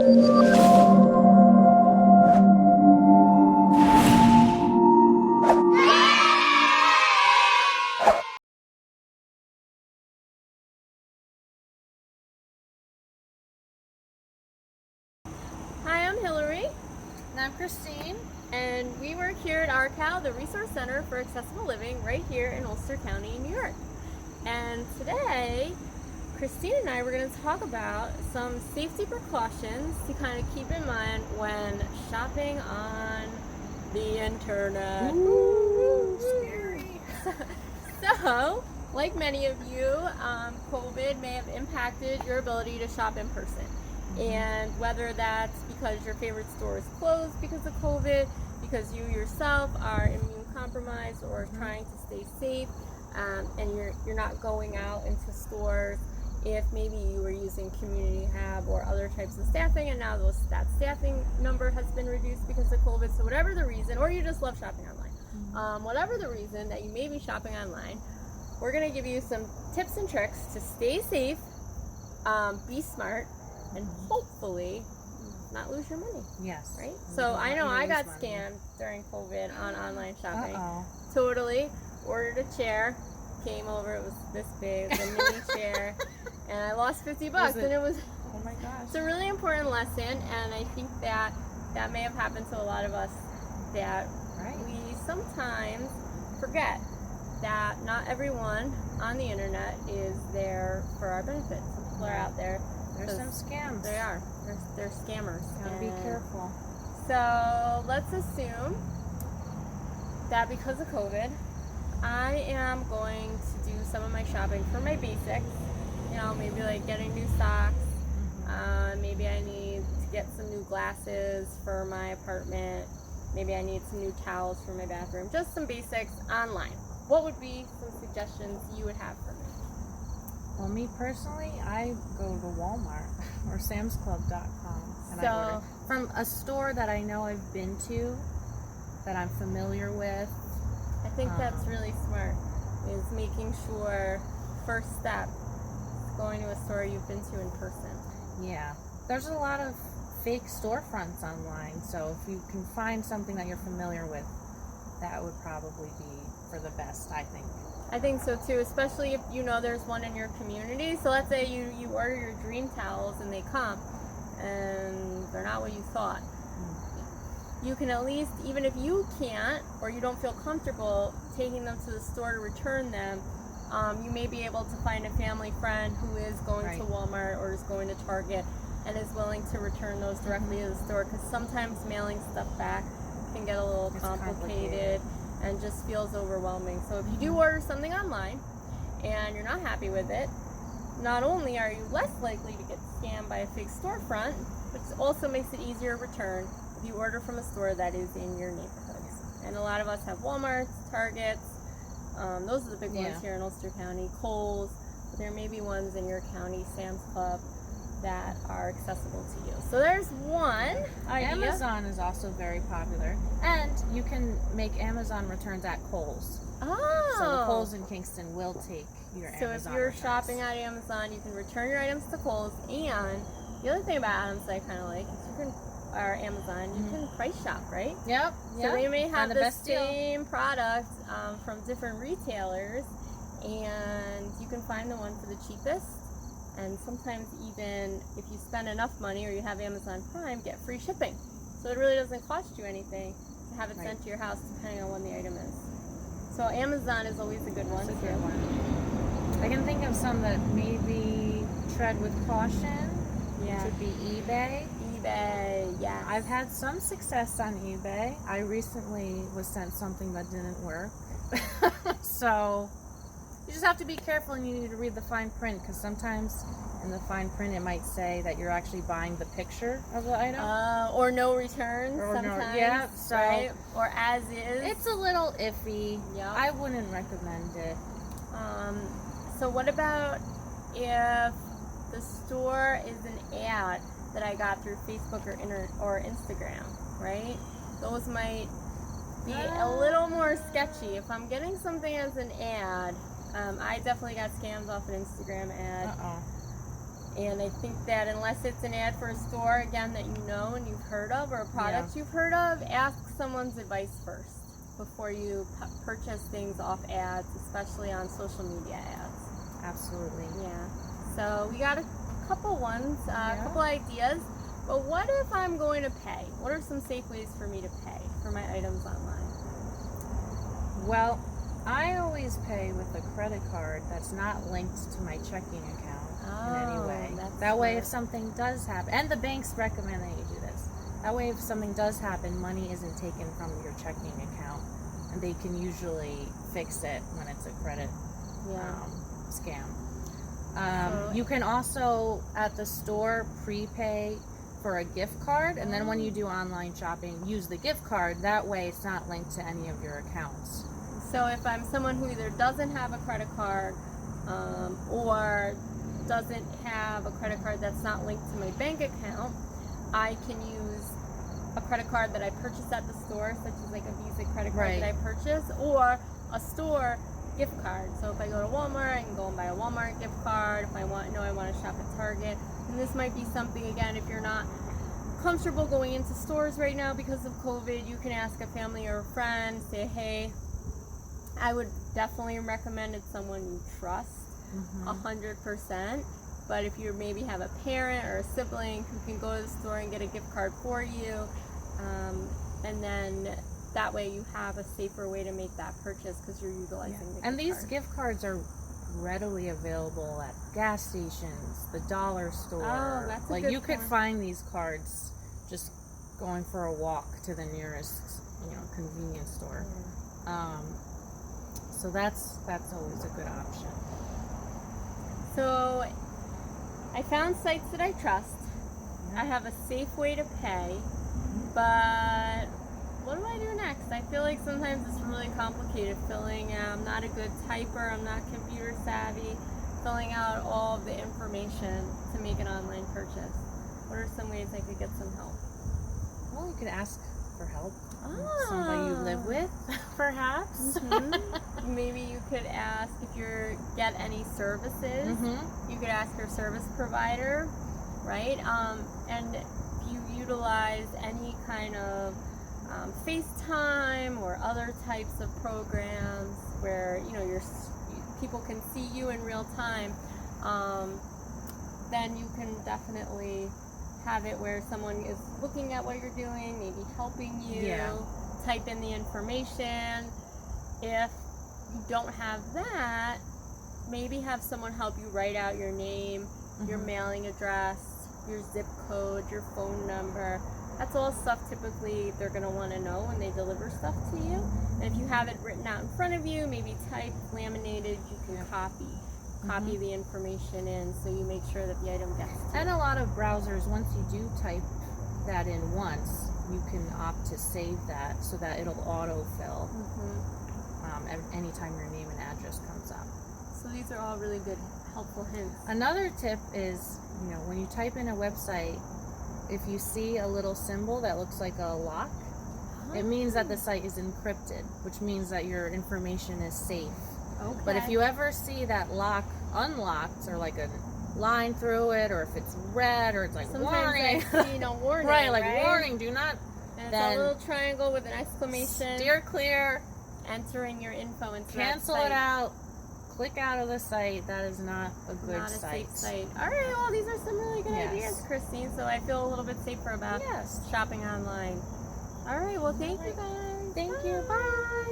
Hi, I'm Hillary, And I'm Christine. and we work here at RCAL, the Resource Center for Accessible Living, right here in Ulster County, New York. And today, Christine and I were going to talk about some safety precautions to kind of keep in mind when shopping on the internet. Ooh, scary. So, like many of you, COVID may have impacted your ability to shop in person. And whether that's because your favorite store is closed because of COVID, because you yourself are immune compromised or trying to stay safe, and you're not going out into stores, if maybe you were using Community Hub or other types of staffing and now that staffing number has been reduced because of COVID. So whatever the reason, or you just love shopping online, whatever the reason that you may be shopping online, we're going to give you some tips and tricks to stay safe, be smart, and hopefully not lose your money. Yes. Right? So I know I got scammed during COVID on online shopping. Uh-oh. Totally. Ordered a chair, came over, it was this big, it was a mini chair, and I lost $50. And it was, Oh my gosh. it's a really important lesson, and I think that may have happened to a lot of us, that Right. we sometimes forget that not everyone on the internet is there for our benefit. Some people are out there. There's some scams. They are. They're scammers. Gotta be And careful. So let's assume that because of COVID, I am going to do some of my shopping for my basics. You know, maybe like getting new socks. Maybe I need to get some new glasses for my apartment. Maybe I need some new towels for my bathroom. Just some basics online. What would be some suggestions you would have for me? Well, me personally, I go to Walmart or SamsClub.com and I So- order from a store that I know I've been to, that I'm familiar with. I think that's really smart, is making sure, first step, going to a store you've been to in person. Yeah. There's a lot of fake storefronts online, so if you can find something that you're familiar with, that would probably be for the best, I think. I think so too, especially if you know there's one in your community. So let's say you order your dream towels and they come and they're not what you thought. You can at least, even if you can't or you don't feel comfortable taking them to the store to return them, you may be able to find a family friend who is going Right. to Walmart or is going to Target and is willing to return those directly to the store, because sometimes mailing stuff back can get a little It's complicated and just feels overwhelming. So if you do order something online and you're not happy with it, not only are you less likely to get scammed by a fake storefront, but it also makes it easier to return if you order from a store that is in your neighborhood. And a lot of us have Walmarts, Targets, those are the big Yeah. ones here in Ulster County, Kohl's, but there may be ones in your county, Sam's Club, that are accessible to you. So there's one idea. Amazon is also very popular, and you can make Amazon returns at Kohl's. Oh. So the Kohl's in Kingston will take your So Amazon if you're returns. shopping at Amazon, you can return your items to Kohl's. And the other thing about Adams that I kind of like is you can, or Amazon, you can price shop, right? Yep. So they may have Find the best deal. same product from different retailers, and you can find the one for the cheapest. And sometimes even if you spend enough money or you have Amazon Prime, get free shipping. So it really doesn't cost you anything to have it Right. sent to your house, depending on when the item is. So Amazon is always a good one. That's a too. good one. I can think of some that maybe tread with caution. Yeah. Which would be eBay. eBay, yeah. I've had some success on eBay. I recently was sent something that didn't work. So you just have to be careful, and you need to read the fine print, because sometimes in the fine print it might say that you're actually buying the picture of the item. Or no returns Or no- sometimes. yeah, so- right? Or as is. It's a little iffy. Yep. I wouldn't recommend it. So what about if the store is an ad that I got through Facebook or Instagram, right? Those might be a little more sketchy. If I'm getting something as an ad, I definitely got scammed off an Instagram ad. And I think that unless it's an ad for a store, again, that you know and you've heard of, or a product you've heard of, ask someone's advice first before you purchase things off ads, especially on social media ads. Absolutely. Yeah. So we got a couple ones, a couple ideas. But what if I'm going to pay? What are some safe ways for me to pay for my items online? Well, I always pay with a credit card that's not linked to my checking account in any way. That way, if something does happen, and the banks recommend that you do this, that way if something does happen, money isn't taken from your checking account, and they can usually fix it when it's a credit scam. You can also, at the store, prepay for a gift card, and then when you do online shopping, use the gift card. That way it's not linked to any of your accounts. So if I'm someone who either doesn't have a credit card or doesn't have a credit card that's not linked to my bank account, I can use a credit card that I purchased at the store, such as like a Visa credit card that I purchased, or a store gift card. So if I go to Walmart, I can go and buy a Walmart gift card. If I want to shop at Target. And this might be something, again, if you're not comfortable going into stores right now because of COVID, you can ask a family or a friend, say, hey, I would definitely recommend it's someone you trust 100%. But if you maybe have a parent or a sibling who can go to the store and get a gift card for you, and then that way you have a safer way to make that purchase because you're utilizing the gift card. And these gift cards are readily available at gas stations, the dollar store. Oh, that's a like good you could point. find these cards just going for a walk to the nearest, convenience store. So that's always a good option. So I found sites that I trust. I have a safe way to pay, but what do I do next? I feel like sometimes it's really complicated filling out. I'm not a good typer. I'm not computer savvy. Filling out all of the information to make an online purchase. What are some ways I could get some help? Well, you could ask for help. Somebody you live with, perhaps. Maybe you could ask if you get any services. You could ask your service provider, right? And if you utilize any kind of FaceTime or other types of programs where people can see you in real time, then you can definitely have it where someone is looking at what you're doing, maybe helping you type in the information. If you don't have that, maybe have someone help you write out your name, your mailing address, your zip code, your phone number. That's all stuff typically they're going to want to know when they deliver stuff to you. And if you have it written out in front of you, maybe typed, laminated, you can copy the information in so you make sure that the item gets to you. And a lot of browsers, once you do type that in once, you can opt to save that so that it'll autofill anytime your name and address comes up. So these are all really good, helpful hints. Another tip is, when you type in a website, if you see a little symbol that looks like a lock, it means that the site is encrypted, which means that your information is safe. Okay. But if you ever see that lock unlocked, or like a line through it, or if it's red, or it's like warning, I see no warning, right? Like warning, do not. And it's a little triangle with an exclamation. Steer clear. Entering your info into cancel that site. it out. Click out of the site. That is not a good not site. A safe site. All right. Well, these are some really good ideas, Christine. So I feel a little bit safer about shopping online. All right. Well, thank you guys. Thank you. Bye.